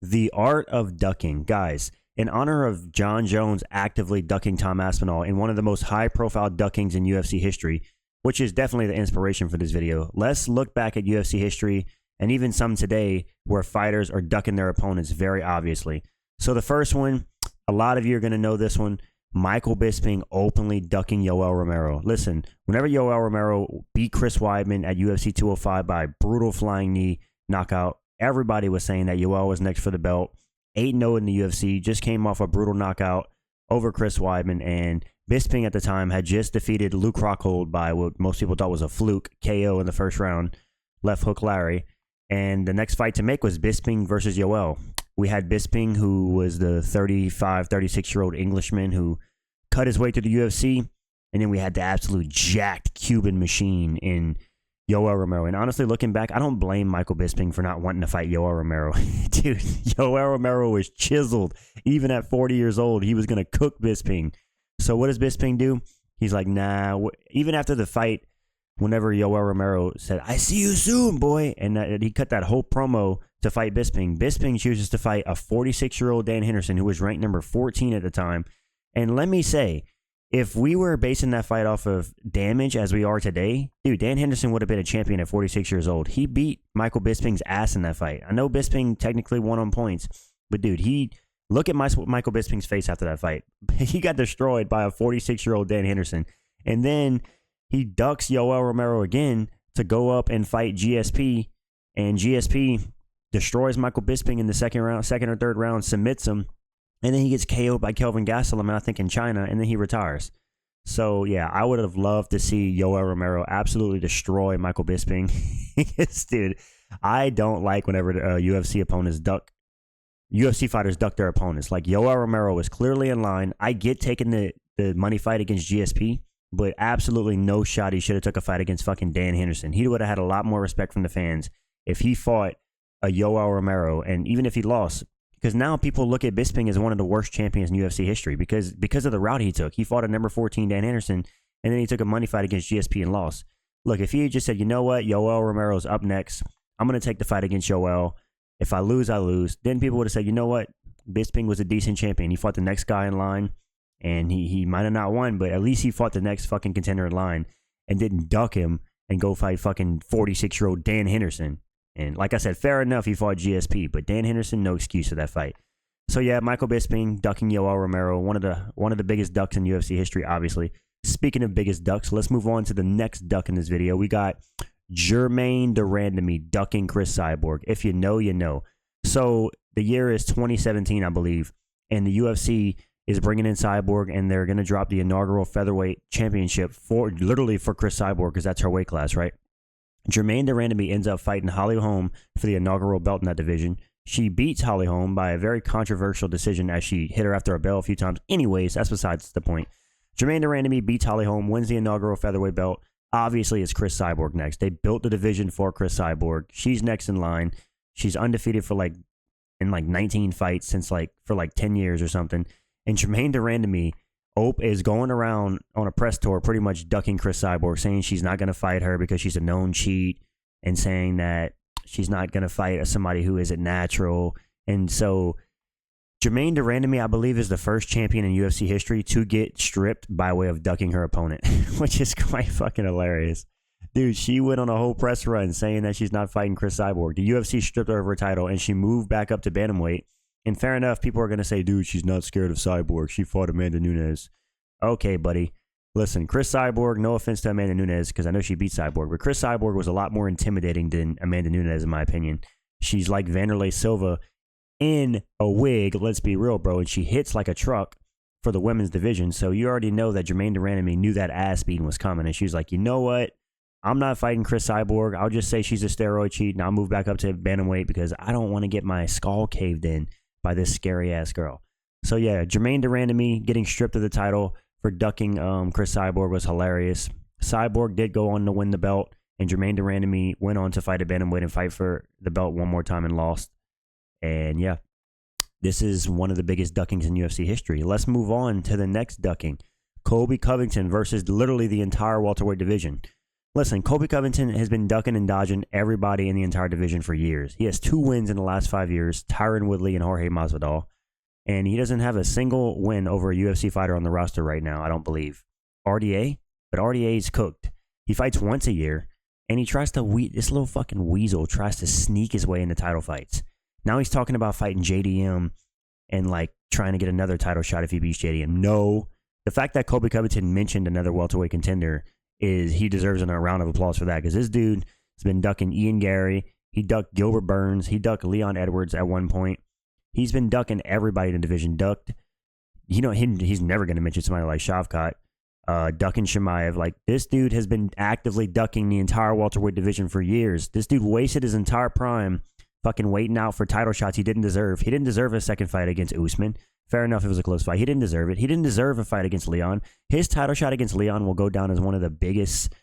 The art of ducking. Guys, in honor of Jon Jones actively ducking Tom Aspinall in one of the most high-profile duckings in UFC history, which is definitely the inspiration for this video, let's look back at UFC history and even some today where fighters are ducking their opponents very obviously. So the first one, a lot of you are going to know this one, Michael Bisping openly ducking Yoel Romero. Listen, whenever Yoel Romero beat Chris Weidman at UFC 205 by a brutal flying knee knockout, everybody was saying that Yoel was next for the belt. 8-0 in the UFC, just came off a brutal knockout over Chris Weidman, and Bisping at the time had just defeated Luke Rockhold by what most people thought was a fluke KO in the first round, left hook Larry. And the next fight to make was Bisping versus Yoel. We had Bisping, who was the 35, 36-year-old Englishman who cut his way to the UFC. And then we had the absolute jacked Cuban machine in Yoel Romero. And honestly, looking back, I don't blame Michael Bisping for not wanting to fight Yoel Romero. Dude, Yoel Romero was chiseled. Even at 40 years old, he was going to cook Bisping. So what does Bisping do? He's like, nah. Even after the fight, whenever Yoel Romero said, I see you soon, boy, and he cut that whole promo to fight Bisping, Bisping chooses to fight a 46-year-old Dan Henderson who was ranked number 14 at the time. And let me say, if we were basing that fight off of damage as we are today, dude, Dan Henderson would have been a champion at 46 years old. He beat Michael Bisping's ass in that fight. I know Bisping technically won on points, but dude, look at Michael Bisping's face after that fight. He got destroyed by a 46-year-old Dan Henderson. And then he ducks Yoel Romero again to go up and fight GSP, and GSP destroys Michael Bisping in the second or third round, submits him, and then he gets KO'd by Kelvin Gastelum, I think in China, and then he retires. So yeah, I would have loved to see Yoel Romero absolutely destroy Michael Bisping. Dude, I don't like whenever UFC fighters duck their opponents. Like Yoel Romero was clearly in line. I get taking the money fight against GSP, but absolutely no shot he should have took a fight against fucking Dan Henderson. He would have had a lot more respect from the fans if he fought a Yoel Romero, and even if he lost, because now people look at Bisping as one of the worst champions in UFC history because of the route he took. He fought a number 14 Dan Henderson, and then he took a money fight against GSP and lost. Look, if he had just said, you know what, Yoel Romero's up next, I'm going to take the fight against Yoel. If I lose, I lose. Then people would have said, you know what, Bisping was a decent champion. He fought the next guy in line, and he might have not won, but at least he fought the next fucking contender in line and didn't duck him and go fight fucking 46-year-old Dan Henderson. And like I said, fair enough, he fought GSP, but Dan Henderson, no excuse for that fight. So yeah, Michael Bisping ducking Yoel Romero, one of the biggest ducks in UFC history, obviously. Speaking of biggest ducks, let's move on to the next duck in this video. We got Germaine De Randa ducking Chris Cyborg. If you know, you know. So the year is 2017, I believe, and the UFC is bringing in Cyborg, and they're going to drop the inaugural featherweight championship for Chris Cyborg, because that's her weight class, right? Germaine De Randa ends up fighting Holly Holm for the inaugural belt in that division. She beats Holly Holm by a very controversial decision as she hit her after a bell a few times. Anyways, that's besides the point. Germaine De Randa beats Holly Holm, wins the inaugural featherweight belt. Obviously, it's Chris Cyborg next. They built the division for Chris Cyborg. She's next in line. She's undefeated for 19 fights for 10 years or something. And Germaine De Randa is going around on a press tour pretty much ducking Chris Cyborg, saying she's not going to fight her because she's a known cheat, and saying that she's not going to fight somebody who isn't natural. And so Germaine De Randa, I believe, is the first champion in UFC history to get stripped by way of ducking her opponent, which is quite fucking hilarious. Dude, she went on a whole press run saying that she's not fighting Chris Cyborg. The UFC stripped her of her title, and she moved back up to bantamweight. And fair enough, people are going to say, dude, she's not scared of Cyborg. She fought Amanda Nunes. Okay, buddy. Listen, Chris Cyborg, no offense to Amanda Nunes, because I know she beat Cyborg, but Chris Cyborg was a lot more intimidating than Amanda Nunes, in my opinion. She's like Vanderlei Silva in a wig, let's be real, bro, and she hits like a truck for the women's division. So you already know that Germaine De Randa knew that ass beating was coming, and she was like, you know what? I'm not fighting Chris Cyborg. I'll just say she's a steroid cheat, and I'll move back up to bantamweight because I don't want to get my skull caved in by this scary-ass girl. So yeah, Germaine De Randa getting stripped of the title for ducking Chris Cyborg was hilarious. Cyborg did go on to win the belt, and Germaine De Randa went on to fight at bantamweight and fight for the belt one more time and lost. And yeah, this is one of the biggest duckings in UFC history. Let's move on to the next ducking. Colby Covington versus literally the entire welterweight division. Listen, Colby Covington has been ducking and dodging everybody in the entire division for years. He has 2 wins in the last 5 years, Tyron Woodley and Jorge Masvidal. And he doesn't have a single win over a UFC fighter on the roster right now, I don't believe. RDA? But RDA's cooked. He fights once a year, and he tries to, this little fucking weasel tries to sneak his way into title fights. Now he's talking about fighting JDM and like trying to get another title shot if he beats JDM. No. The fact that Colby Covington mentioned another welterweight contender is he deserves a round of applause for that, because this dude has been ducking Ian Gary. He ducked Gilbert Burns. He ducked Leon Edwards at one point. He's been ducking everybody in the division. Ducked, he's never going to mention somebody like Shavkat. Ducking Chimaev. Like, this dude has been actively ducking the entire welterweight division for years. This dude wasted his entire prime fucking waiting out for title shots he didn't deserve. He didn't deserve a second fight against Usman. Fair enough, it was a close fight. He didn't deserve it. He didn't deserve a fight against Leon. His title shot against Leon will go down as one of the biggest,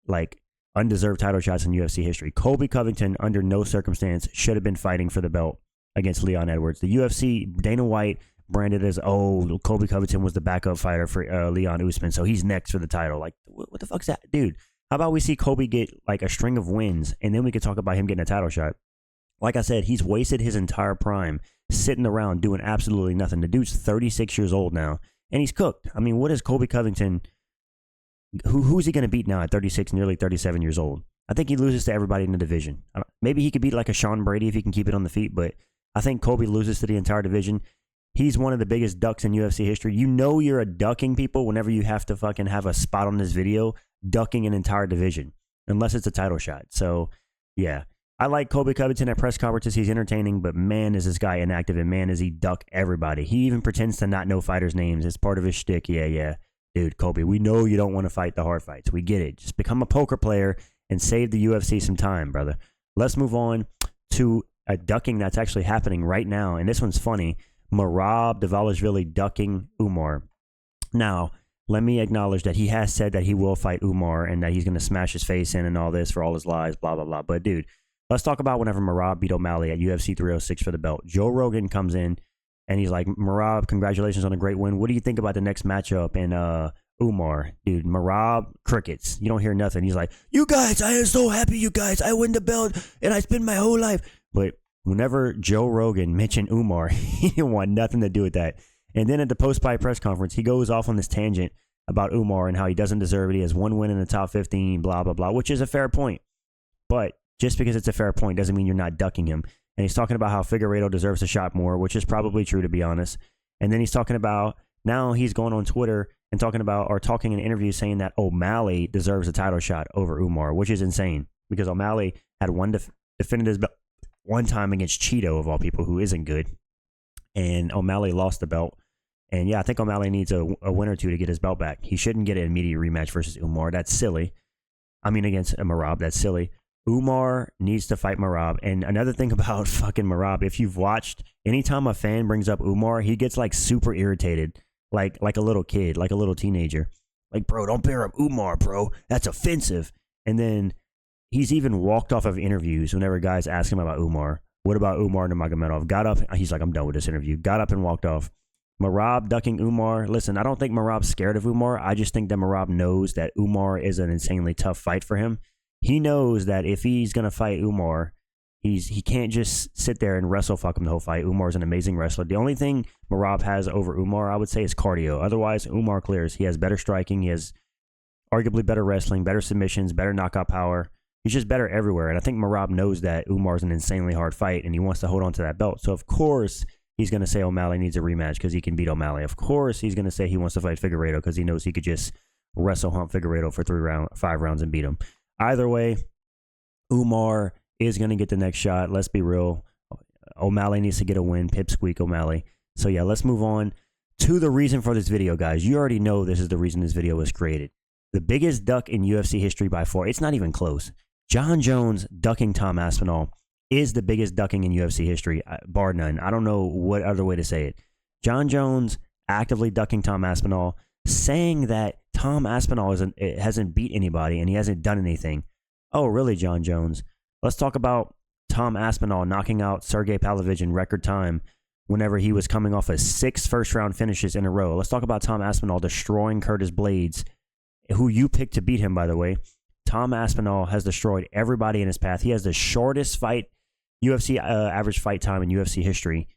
like, undeserved title shots in UFC history. Colby Covington, under no circumstance, should have been fighting for the belt against Leon Edwards. The UFC, Dana White branded as, Colby Covington was the backup fighter for Leon Usman, so he's next for the title. Like, what the fuck's that? Dude, how about we see Colby get, like, a string of wins, and then we could talk about him getting a title shot. Like I said, he's wasted his entire prime sitting around doing absolutely nothing. The dude's 36 years old now, and he's cooked. I mean, what is Colby Covington? Who's he going to beat now at 36, nearly 37 years old? I think he loses to everybody in the division. Maybe he could beat like a Sean Brady if he can keep it on the feet, but I think Colby loses to the entire division. He's one of the biggest ducks in UFC history. You know you're a ducking, people, whenever you have to fucking have a spot on this video ducking an entire division, unless it's a title shot. So, yeah. I like Colby Covington at press conferences. He's entertaining, but man, is this guy inactive, and man, does he duck everybody. He even pretends to not know fighters' names. It's part of his shtick. Yeah. Dude, Colby, we know you don't want to fight the hard fights. We get it. Just become a poker player and save the UFC some time, brother. Let's move on to a ducking that's actually happening right now, and this one's funny. Merab Dvalishvili ducking Umar. Now, let me acknowledge that he has said that he will fight Umar and that he's going to smash his face in and all this for all his lies, blah, blah, blah. But, dude, let's talk about whenever Merab beat O'Malley at UFC 306 for the belt. Joe Rogan comes in, and he's like, Merab, congratulations on a great win. What do you think about the next matchup? And Umar, dude, Merab, crickets. You don't hear nothing. He's like, you guys, I am so happy, you guys. I win the belt, and I spend my whole life. But whenever Joe Rogan mentioned Umar, he didn't want nothing to do with that. And then at the post-fight press conference, he goes off on this tangent about Umar and how he doesn't deserve it. He has one win in the top 15, blah, blah, blah, which is a fair point. But just because it's a fair point doesn't mean you're not ducking him. And he's talking about how Figueiredo deserves a shot more, which is probably true, to be honest. And then he's talking about, now he's going on Twitter and talking in interviews saying that O'Malley deserves a title shot over Umar, which is insane because O'Malley had defended his belt one time against Cheeto, of all people, who isn't good. And O'Malley lost the belt. And yeah, I think O'Malley needs a win or two to get his belt back. He shouldn't get an immediate rematch versus Umar. That's silly. I mean, against Merab, that's silly. Umar needs to fight Merab. And another thing about fucking Merab, if you've watched, anytime a fan brings up Umar, he gets like super irritated, like a little kid, like a little teenager. Like, bro, don't pair up Umar, bro. That's offensive. And then he's even walked off of interviews whenever guys ask him about Umar. What about Umar Nurmagomedov? Got up. He's like, I'm done with this interview. Got up and walked off. Merab ducking Umar. Listen, I don't think Merab's scared of Umar. I just think that Merab knows that Umar is an insanely tough fight for him. He knows that if he's going to fight Umar, he can't just sit there and wrestle fuck him the whole fight. Umar's an amazing wrestler. The only thing Merab has over Umar, I would say, is cardio. Otherwise, Umar clears. He has better striking. He has arguably better wrestling, better submissions, better knockout power. He's just better everywhere. And I think Merab knows that Umar's an insanely hard fight, and he wants to hold on to that belt. So, of course, he's going to say O'Malley needs a rematch because he can beat O'Malley. Of course, he's going to say he wants to fight Figueiredo because he knows he could just wrestle hump Figueiredo for 5 rounds and beat him. Either way, Umar is going to get the next shot. Let's be real. O'Malley needs to get a win. Pipsqueak O'Malley. So, yeah, let's move on to the reason for this video, guys. You already know this is the reason this video was created. The biggest duck in UFC history by far. It's not even close. Jon Jones ducking Tom Aspinall is the biggest ducking in UFC history, bar none. I don't know what other way to say it. Jon Jones actively ducking Tom Aspinall, saying that Tom Aspinall hasn't beat anybody and he hasn't done anything. Oh, really, Jon Jones? Let's talk about Tom Aspinall knocking out Sergey Pavlovich in record time whenever he was coming off of 6 first-round finishes in a row. Let's talk about Tom Aspinall destroying Curtis Blades, who you picked to beat him, by the way. Tom Aspinall has destroyed everybody in his path. He has the shortest UFC average fight time in UFC history.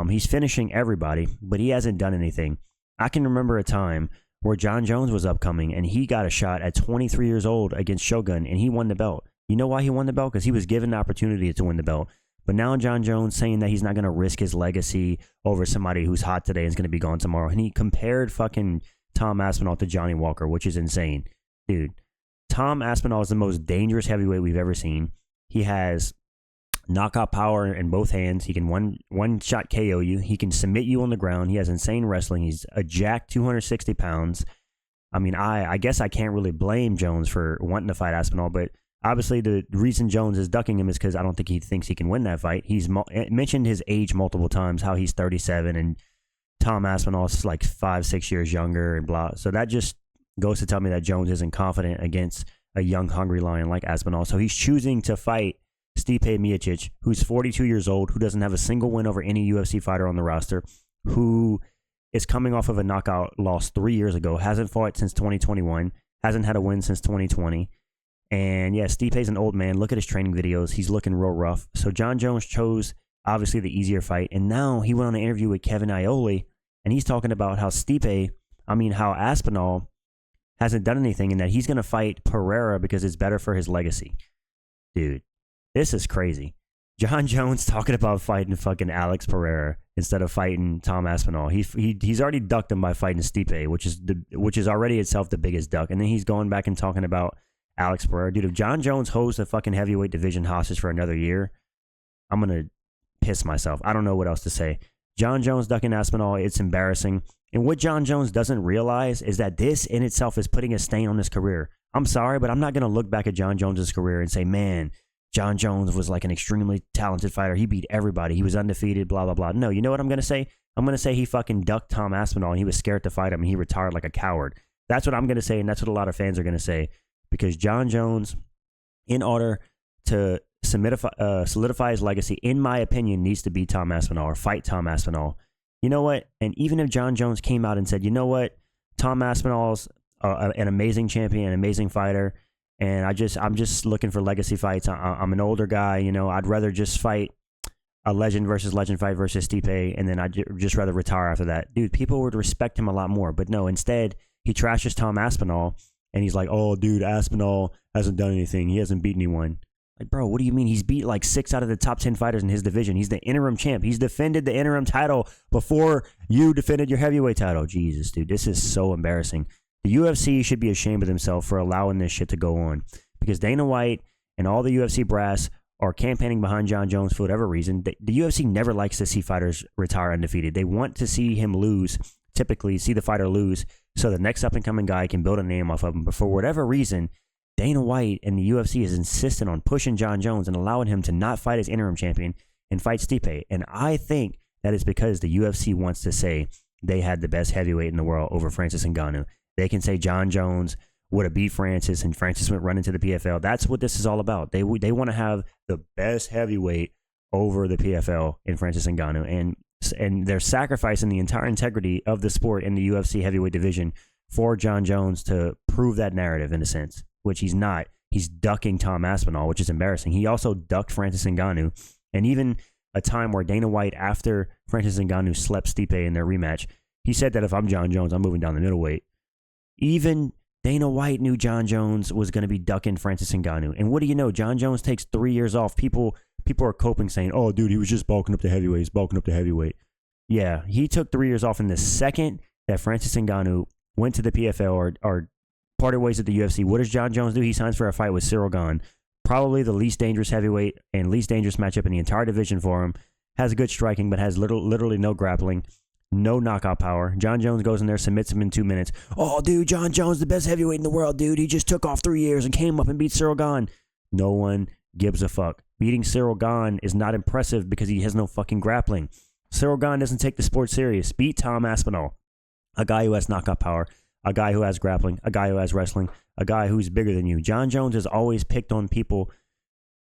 He's finishing everybody, but he hasn't done anything. I can remember a time where Jon Jones was upcoming, and he got a shot at 23 years old against Shogun, and he won the belt. You know why he won the belt? Because he was given the opportunity to win the belt. But now Jon Jones saying that he's not going to risk his legacy over somebody who's hot today and is going to be gone tomorrow. And he compared fucking Tom Aspinall to Johnny Walker, which is insane. Dude, Tom Aspinall is the most dangerous heavyweight we've ever seen. He has knockout power in both hands. He can one-shot KO you. He can submit you on the ground. He has insane wrestling. He's a jack 260 pounds. I mean, I guess I can't really blame Jones for wanting to fight Aspinall, but obviously, the reason Jones is ducking him is because I don't think he thinks he can win that fight. He's mentioned his age multiple times, how he's 37, and Tom Aspinall is like 5-6 years younger and blah. So that just goes to tell me that Jones isn't confident against a young, hungry lion like Aspinall. So he's choosing to fight Stipe Miocic, who's 42 years old, who doesn't have a single win over any UFC fighter on the roster, who is coming off of a knockout loss 3 years ago, hasn't fought since 2021, hasn't had a win since 2020. And yeah, Stipe's an old man. Look at his training videos. He's looking real rough. So Jon Jones chose, obviously, the easier fight. And now he went on an interview with Kevin Iole, and he's talking about how how Aspinall hasn't done anything and that he's going to fight Pereira because it's better for his legacy. Dude, this is crazy. Jon Jones talking about fighting fucking Alex Pereira instead of fighting Tom Aspinall. He's already ducked him by fighting Stipe, which is already itself the biggest duck. And then he's going back and talking about Alex Pereira. Dude, if Jon Jones holds the fucking heavyweight division hostage for another year, I'm going to piss myself. I don't know what else to say. Jon Jones ducking Aspinall, it's embarrassing. And what Jon Jones doesn't realize is that this in itself is putting a stain on his career. I'm sorry, but I'm not going to look back at Jon Jones' career and say, man, Jon Jones was like an extremely talented fighter. He beat everybody. He was undefeated, blah, blah, blah. No, you know what I'm going to say? I'm going to say he fucking ducked Tom Aspinall and he was scared to fight him and he retired like a coward. That's what I'm going to say, and that's what a lot of fans are going to say. Because Jon Jones, in order to solidify his legacy, in my opinion, needs to beat Tom Aspinall or fight Tom Aspinall. You know what? And even if Jon Jones came out and said, you know what, Tom Aspinall's an amazing champion, an amazing fighter, and I'm just looking for legacy fights. I'm an older guy, you know. I'd rather just fight a legend versus legend fight versus Stipe, and then I'd just rather retire after that. Dude, people would respect him a lot more. But no, instead, he trashes Tom Aspinall. And he's like, oh, dude, Aspinall hasn't done anything. He hasn't beat anyone. Like, bro, what do you mean? He's beat like 6 out of the top 10 fighters in his division. He's the interim champ. He's defended the interim title before you defended your heavyweight title. Jesus, dude, this is so embarrassing. The UFC should be ashamed of themselves for allowing this shit to go on. Because Dana White and all the UFC brass are campaigning behind Jon Jones for whatever reason. The UFC never likes to see fighters retire undefeated. They want to see him lose, typically see the fighter lose, so the next up-and-coming guy can build a name off of him. But for whatever reason, Dana White and the UFC is insistent on pushing Jon Jones and allowing him to not fight as interim champion and fight Stipe. And I think that is because the UFC wants to say they had the best heavyweight in the world over Francis Ngannou. They can say Jon Jones would have beat Francis and Francis went running to the PFL. That's what this is all about. They want to have the best heavyweight over the PFL in Francis Ngannou. And they're sacrificing the entire integrity of the sport in the UFC heavyweight division for Jon Jones to prove that narrative in a sense, which he's not. He's ducking Tom Aspinall, which is embarrassing. He also ducked Francis Ngannou. And even a time where Dana White, after Francis Ngannou slept Stipe in their rematch, he said that if I'm Jon Jones, I'm moving down the middleweight. Even Dana White knew Jon Jones was going to be ducking Francis Ngannou. And what do you know? Jon Jones takes 3 years off. People are coping saying, oh, dude, he was just bulking up to heavyweight. He's bulking up to heavyweight. Yeah, he took 3 years off. In the second that Francis Ngannou went to the PFL or parted ways at the UFC, what does Jon Jones do? He signs for a fight with Cyril Gane. Probably the least dangerous heavyweight and least dangerous matchup in the entire division for him. Has good striking, but has literally no grappling, no knockout power. Jon Jones goes in there, submits him in 2 minutes. Oh, dude, Jon Jones, the best heavyweight in the world, dude. He just took off 3 years and came up and beat Cyril Gane. No one gives a fuck. Beating Cyril Gane is not impressive because he has no fucking grappling. Cyril Gane doesn't take the sport serious. Beat Tom Aspinall, a guy who has knockout power, a guy who has grappling, a guy who has wrestling, a guy who's bigger than you. Jon Jones has always picked on people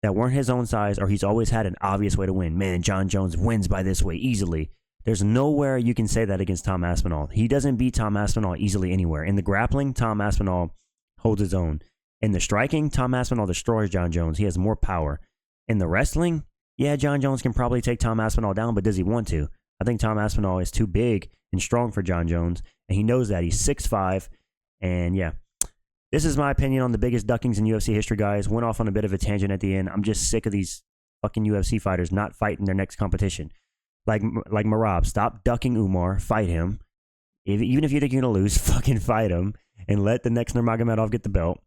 that weren't his own size, or he's always had an obvious way to win. Man, Jon Jones wins by this way easily. There's nowhere you can say that against Tom Aspinall. He doesn't beat Tom Aspinall easily anywhere. In the grappling, Tom Aspinall holds his own. In the striking, Tom Aspinall destroys Jon Jones. He has more power. In the wrestling, yeah, Jon Jones can probably take Tom Aspinall down, but does he want to? I think Tom Aspinall is too big and strong for Jon Jones, and he knows that. He's 6'5", and yeah. This is my opinion on the biggest duckings in UFC history, guys. Went off on a bit of a tangent at the end. I'm just sick of these fucking UFC fighters not fighting their next competition. Like Marab, stop ducking Umar, fight him. Even if you think you're going to lose, fucking fight him, and let the next Nurmagomedov get the belt.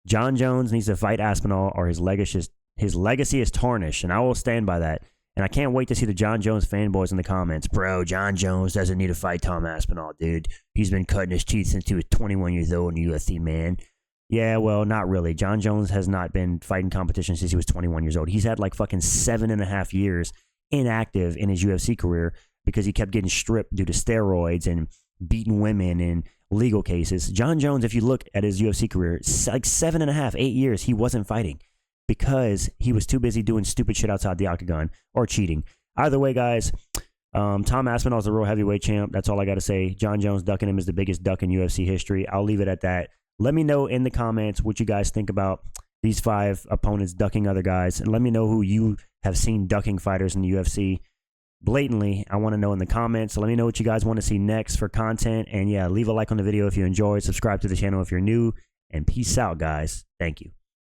Jon Jones needs to fight Aspinall, or his legacy is tarnished, and I will stand by that. And I can't wait to see the Jon Jones fanboys in the comments. Bro, Jon Jones doesn't need to fight Tom Aspinall, dude. He's been cutting his teeth since he was 21 years old in the UFC, man. Yeah, well, not really. Jon Jones has not been fighting competition since he was 21 years old. He's had like fucking 7.5 years inactive in his UFC career because he kept getting stripped due to steroids and beating women and legal cases. Jon Jones, if you look at his UFC career, like 7.5, 8 years, he wasn't fighting because he was too busy doing stupid shit outside the octagon or cheating. Either way, guys, Tom Aspinall is the real heavyweight champ. That's all I got to say. Jon Jones ducking him is the biggest duck in UFC history. I'll leave it at that. Let me know in the comments what you guys think about these 5 opponents ducking other guys. And let me know who you have seen ducking fighters in the UFC blatantly. I want to know in the comments. So let me know what you guys want to see next for content. And yeah, leave a like on the video if you enjoyed. Subscribe to the channel if you're new. And peace out, guys. Thank you.